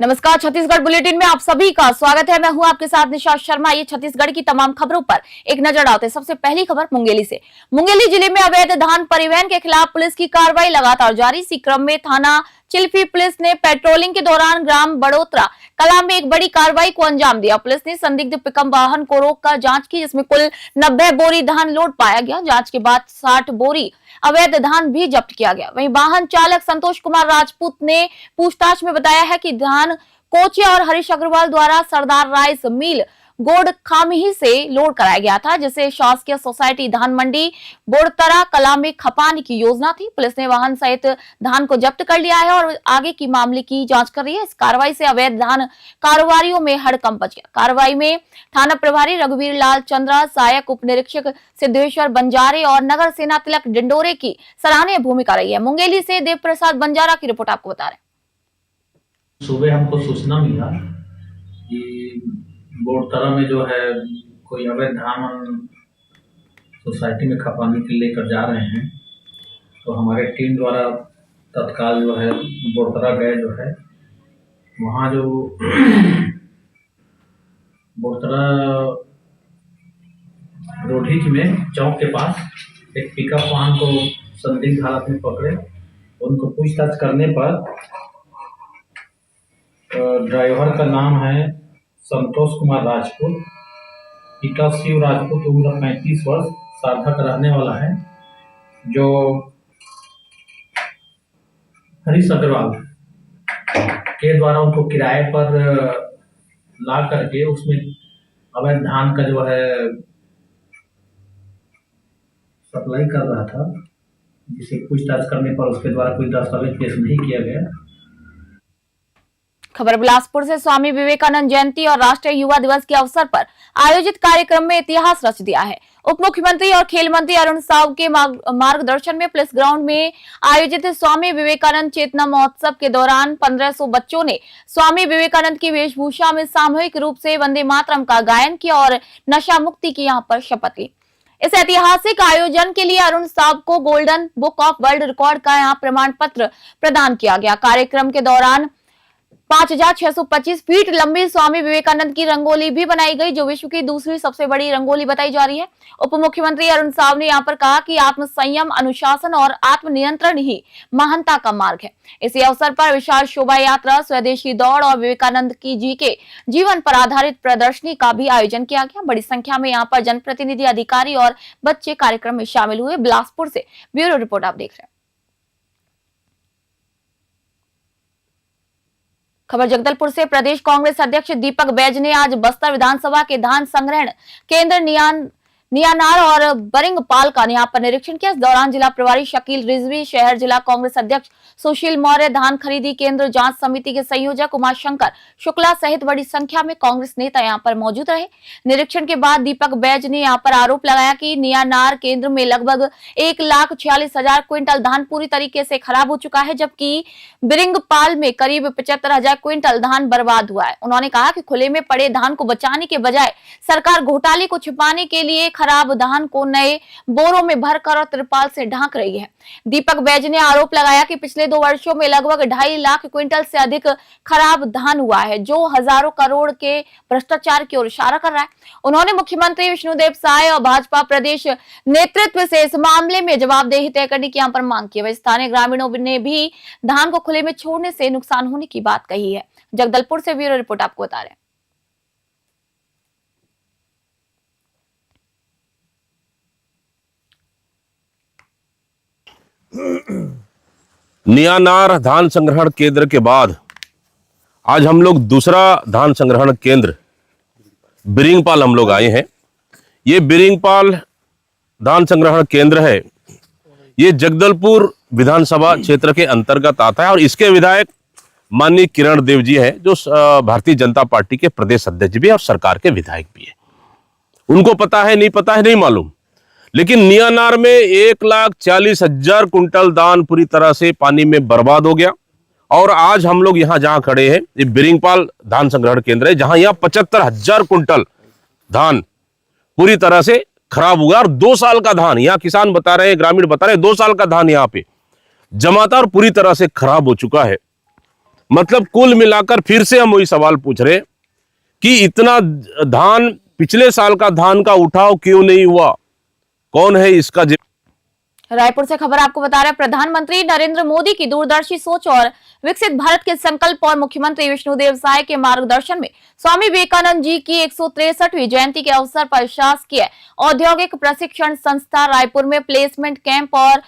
नमस्कार, छत्तीसगढ़ बुलेटिन में आप सभी का स्वागत है। मैं हूं आपके साथ निशा शर्मा। ये छत्तीसगढ़ की तमाम खबरों पर एक नजर डालते हैं। सबसे पहली खबर मुंगेली से। मुंगेली जिले में अवैध धान परिवहन के खिलाफ पुलिस की कार्रवाई लगातार जारी। इसी क्रम में थाना चिल्फी पुलिस ने पेट्रोलिंग के दौरान ग्राम बड़ोतरा कला में एक बड़ी कार्रवाई को अंजाम दिया। पुलिस ने संदिग्ध पिकअप वाहन को रोककर जांच की, जिसमें कुल 90 बोरी धान लोड पाया गया। जांच के बाद 60 बोरी अवैध धान भी जब्त किया गया। वहीं वाहन चालक संतोष कुमार राजपूत ने पूछताछ में बताया है कि धान कोचिया और हरीश अग्रवाल द्वारा सरदार राइस मिल गोड़ खामही से लोड कराया गया था, जिसे शासकीय सोसाइटी धान मंडी बोड़तरा कला में खपाने की योजना थी। पुलिस ने वाहन सहित धान को जब्त कर लिया है और आगे की मामले की जांच कर रही है। इस कार्रवाई से अवैध धान कारोबारियों में हड़कंप मच गया। कार्रवाई में थाना प्रभारी रघुवीर लाल चंद्रा, सहायक उप निरीक्षक सिद्धेश्वर बंजारे और नगर सेना तिलक डिंडोरे की सराहनीय भूमिका रही है। मुंगेली से देव प्रसाद बंजारा की रिपोर्ट आपको बता रहे हैं। सुबह हमको सूचना मिला कि बोड़तरा में जो है कोई अवैध धान सोसाइटी में खपाने के लिए लेकर जा रहे हैं, तो हमारे टीम द्वारा तत्काल जो है बोड़तरा गए। जो है वहाँ जो बोड़तरा रोडीज में चौक के पास एक पिकअप वाहन को संदिग्ध हालत में पकड़े। उनको पूछताछ करने पर ड्राइवर का नाम है संतोष कुमार राजपूत, पिता शिव राजपूत, उम्र 35 वर्ष, सार्थक रहने वाला है, जो हरीश अग्रवाल के द्वारा उनको किराए पर ला करके उसमें अवैध धान का जो है सप्लाई कर रहा था, जिसे पूछताछ करने पर उसके द्वारा कोई दस्तावेज पेश नहीं किया गया। खबर बिलासपुर से। स्वामी विवेकानंद जयंती और राष्ट्रीय युवा दिवस के अवसर पर आयोजित कार्यक्रम में इतिहास रच दिया है। उप मुख्यमंत्री और खेल मंत्री अरुण साव के मार्गदर्शन में पुलिस ग्राउंड में आयोजित स्वामी विवेकानंद चेतना महोत्सव के दौरान 1500 बच्चों ने स्वामी विवेकानंद की वेशभूषा में सामूहिक रूप से वंदे मातरम का गायन किया और नशा मुक्ति की यहाँ पर शपथ ली। इस ऐतिहासिक आयोजन के लिए अरुण साव को golden book of world record का यहाँ प्रमाण पत्र प्रदान किया गया। कार्यक्रम के दौरान 5625 फीट लंबी स्वामी विवेकानंद की रंगोली भी बनाई गई, जो विश्व की दूसरी सबसे बड़ी रंगोली बताई जा रही है। उप मुख्यमंत्री अरुण साव ने यहाँ पर कहा कि आत्म संयम, अनुशासन और आत्मनियंत्रण ही महानता का मार्ग है। इसी अवसर पर विशाल शोभा यात्रा, स्वदेशी दौड़ और विवेकानंद की जी के जीवन पर आधारित प्रदर्शनी का भी आयोजन किया गया। बड़ी संख्या में यहाँ पर जनप्रतिनिधि, अधिकारी और बच्चे कार्यक्रम में शामिल हुए। बिलासपुर से ब्यूरो रिपोर्ट आप देख रहे हैं। खबर जगदलपुर से। प्रदेश कांग्रेस अध्यक्ष दीपक बैज ने आज बस्तर विधानसभा के धान संग्रहण केंद्र नियानार और बरिंगपाल का यहाँ पर निरीक्षण किया। इस दौरान जिला प्रभारी शकील रिजवी, शहर जिला कांग्रेस अध्यक्ष सुशील मौर्य, धान खरीदी केंद्र जांच समिति के संयोजक उमाशंकर शुक्ला सहित बड़ी संख्या में कांग्रेस नेता यहाँ पर मौजूद रहे। निरीक्षण के बाद दीपक बैज ने यहाँ पर आरोप लगाया कि नियानार केंद्र में लगभग 1,46,000 क्विंटल धान पूरी तरीके से खराब हो चुका है, जबकि बिरिंगपाल में करीब 75,000 क्विंटल धान बर्बाद हुआ है। उन्होंने कहा कि खुले में पड़े धान को बचाने के बजाय सरकार घोटाले को छिपाने के लिए खराब धान को नए बोरों में भरकर और त्रिपाल से ढांक रही है। दीपक बैज ने आरोप लगाया कि पिछले 2 वर्षों में लगभग 2.5 लाख क्विंटल से अधिक खराब धान हुआ है, जो हजारों करोड़ के भ्रष्टाचार की ओर इशारा कर रहा है। उन्होंने मुख्यमंत्री विष्णुदेव साय और भाजपा प्रदेश नेतृत्व से इस मामले में जवाबदेही तय करने की यहाँ पर मांग की है। स्थानीय ग्रामीणों ने भी धान को खुले में छोड़ने से नुकसान होने की बात कही है। जगदलपुर से ब्यूरो रिपोर्ट आपको बता रहे हैं। नियानार धान संग्रहण केंद्र के बाद आज हम लोग दूसरा धान संग्रहण केंद्र बिरिंगपाल हम लोग आए हैं। ये बिरिंगपाल धान संग्रहण केंद्र है, ये जगदलपुर विधानसभा क्षेत्र के अंतर्गत आता है और इसके विधायक माननीय किरण देव जी हैं, जो भारतीय जनता पार्टी के प्रदेश अध्यक्ष भी है और सरकार के विधायक भी है। उनको पता है नहीं मालूम, लेकिन नियानार में 1,40,000 कुंटल धान पूरी तरह से पानी में बर्बाद हो गया। और आज हम लोग यहाँ जहाँ खड़े हैं, ये बिरिंगपाल धान संग्रहण केंद्र है, जहां यहाँ 75,000 कुंटल धान पूरी तरह से खराब हुआ और 2 साल का धान, यहाँ किसान बता रहे हैं, ग्रामीण बता रहे हैं, 2 साल का धान यहाँ पे जमा था और पूरी तरह से खराब हो चुका है। मतलब कुल मिलाकर फिर से हम वही सवाल पूछ रहे कि इतना धान, पिछले साल का धान का उठाव क्यों नहीं हुआ? कौन है इसका? रायपुर से खबर आपको बता रहे हैं, प्रधानमंत्री नरेंद्र मोदी की दूरदर्शी सोच और विकसित भारत के संकल्प और मुख्यमंत्री विष्णुदेव साय के मार्गदर्शन में स्वामी विवेकानंद जी की 163वीं जयंती के अवसर पर शासकीय औद्योगिक प्रशिक्षण संस्था रायपुर में प्लेसमेंट कैंप और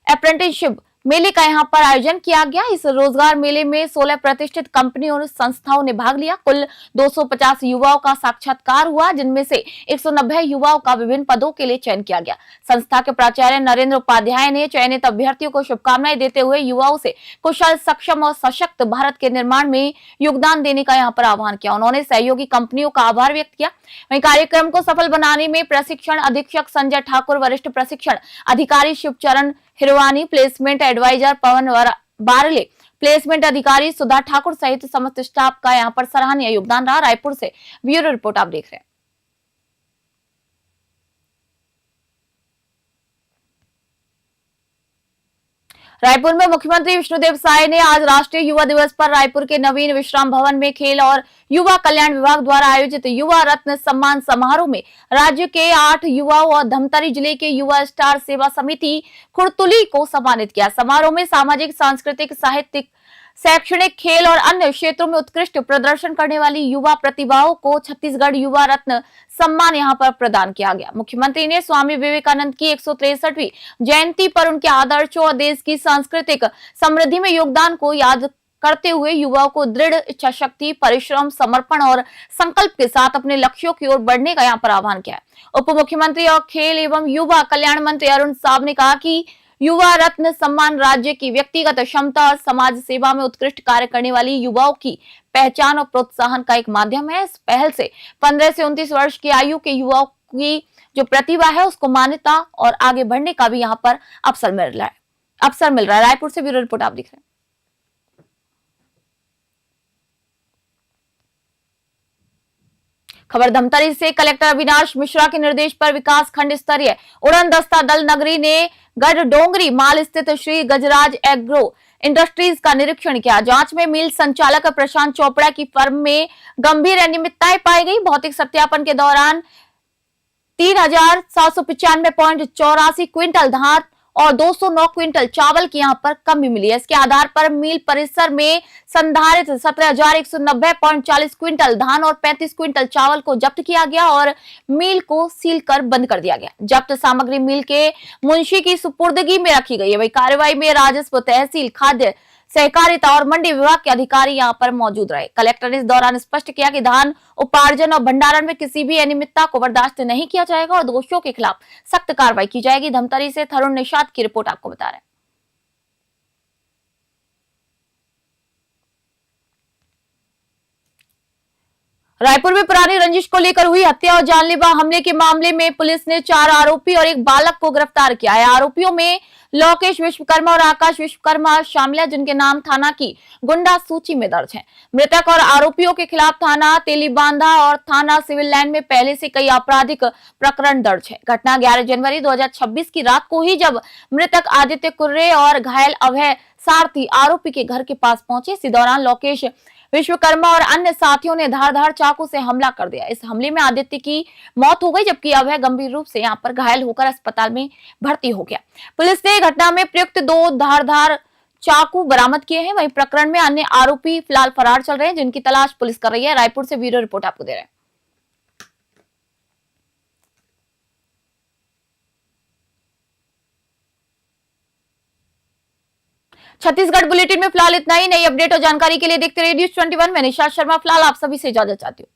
अप्रेंटिसशिप मेले का यहां पर आयोजन किया गया। इस रोजगार मेले में 16 प्रतिष्ठित कंपनियों और संस्थाओं ने भाग लिया। कुल 250 युवाओं का साक्षात्कार हुआ, जिनमें से 190 युवाओं का विभिन्न पदों के लिए चयन किया गया। संस्था के प्राचार्य नरेंद्र उपाध्याय ने चयनित अभ्यर्थियों को शुभकामनाएं देते हुए युवाओं से कुशल, सक्षम और सशक्त भारत के निर्माण में योगदान देने का यहाँ पर आह्वान किया। उन्होंने सहयोगी कंपनियों का आभार व्यक्त किया। वहीं कार्यक्रम को सफल बनाने में प्रशिक्षण अधीक्षक संजय ठाकुर, वरिष्ठ प्रशिक्षण अधिकारी शिवचरण हिरवानी, प्लेसमेंट एडवाइजर पवन बारले, प्लेसमेंट अधिकारी सुधा ठाकुर सहित समस्त स्टाफ का यहां पर सराहनीय योगदान रहा। रायपुर से ब्यूरो रिपोर्ट आप देख रहे हैं। रायपुर में मुख्यमंत्री विष्णुदेव साय ने आज राष्ट्रीय युवा दिवस पर रायपुर के नवीन विश्राम भवन में खेल और युवा कल्याण विभाग द्वारा आयोजित युवा रत्न सम्मान समारोह में राज्य के 8 युवाओं और धमतरी जिले के युवा स्टार सेवा समिति खुड़तुली को सम्मानित किया। समारोह में सामाजिक, सांस्कृतिक, साहित्यिक, शैक्षणिक, खेल और अन्य क्षेत्रों में उत्कृष्ट प्रदर्शन करने वाली युवा प्रतिभाओं को छत्तीसगढ़ युवा रत्न सम्मान यहां पर प्रदान किया गया। मुख्यमंत्री ने स्वामी विवेकानंद की 163वीं जयंती पर उनके आदर्शों और देश की सांस्कृतिक समृद्धि में योगदान को याद करते हुए युवाओं को दृढ़ इच्छा शक्ति, परिश्रम, समर्पण और संकल्प के साथ अपने लक्ष्यों की ओर बढ़ने का यहाँ पर आह्वान किया। उप मुख्यमंत्री और खेल एवं युवा कल्याण मंत्री अरुण साव ने कहा कि युवा रत्न सम्मान राज्य की व्यक्तिगत क्षमता और समाज सेवा में उत्कृष्ट कार्य करने वाली युवाओं की पहचान और प्रोत्साहन का एक माध्यम है। इस पहल से 15 से 29 वर्ष की आयु के युवाओं की जो प्रतिभा है उसको मान्यता और आगे बढ़ने का भी यहाँ पर अवसर मिल रहा है। रायपुर से ब्यूरो रिपोर्ट आप देख रहे हैं। खबर धमतरी से, कलेक्टर अविनाश मिश्रा के निर्देश पर विकास खंड स्तरीय उड़न दस्ता दल नगरी ने गढ़ डोंगरी माल स्थित श्री गजराज एग्रो इंडस्ट्रीज का निरीक्षण किया। जांच में मिल संचालक प्रशांत चोपड़ा की फर्म में गंभीर अनियमितताएं पाई गई। भौतिक सत्यापन के दौरान 3795.84 क्विंटल धान और 209 क्विंटल चावल की यहां पर कमी मिली है। इसके आधार पर मिल परिसर में संधारित 17,190.40 क्विंटल धान और 35 क्विंटल चावल को जब्त किया गया और मिल को सील कर बंद कर दिया गया। जब्त सामग्री मिल के मुंशी की सुपुर्दगी में रखी गई है। वही कार्रवाई में राजस्व, तहसील, खाद्य, सहकारिता और मंडी विभाग के अधिकारी यहां पर मौजूद रहे। कलेक्टर ने इस दौरान स्पष्ट किया कि धान उपार्जन और भंडारण में किसी भी अनियमितता को बर्दाश्त नहीं किया जाएगा और दोषियों के खिलाफ सख्त कार्रवाई की जाएगी। धमतरी से थरुण निषाद की रिपोर्ट आपको बता रहे हैं। रायपुर में पुरानी रंजिश को लेकर हुई हत्या और जानलेवा हमले के मामले में पुलिस ने 4 आरोपी और एक बालक को गिरफ्तार किया है। आरोपियों में लोकेश विश्वकर्मा और आकाश विश्वकर्मा शामिल है, जिनके नाम थाना की गुंडा सूची में दर्ज हैं। मृतक और आरोपियों के खिलाफ थाना तेलीबांधा और थाना सिविल लाइन में पहले से कई आपराधिक प्रकरण दर्ज है। घटना 11 जनवरी 2026 की रात को ही जब मृतक आदित्य कुर्रे और घायल अभय सारथी आरोपी के घर के पास पहुंचे। इसी दौरान लोकेश विश्वकर्मा और अन्य साथियों ने धारदार चाकू से हमला कर दिया। इस हमले में आदित्य की मौत हो गई, जबकि अभय गंभीर रूप से यहां पर घायल होकर अस्पताल में भर्ती हो गया। पुलिस ने घटना में प्रयुक्त 2 धारदार चाकू बरामद किए हैं। वहीं प्रकरण में अन्य आरोपी फिलहाल फरार चल रहे हैं, जिनकी तलाश पुलिस कर रही है। रायपुर से ब्यूरो रिपोर्ट आपको दे रहे हैं। छत्तीसगढ़ बुलेटिन में फिलहाल इतना ही। नई अपडेट और जानकारी के लिए देखते रहिए न्यूज़ 21। मैं निशा शर्मा फिलहाल आप सभी से इजाजत चाहती हूँ।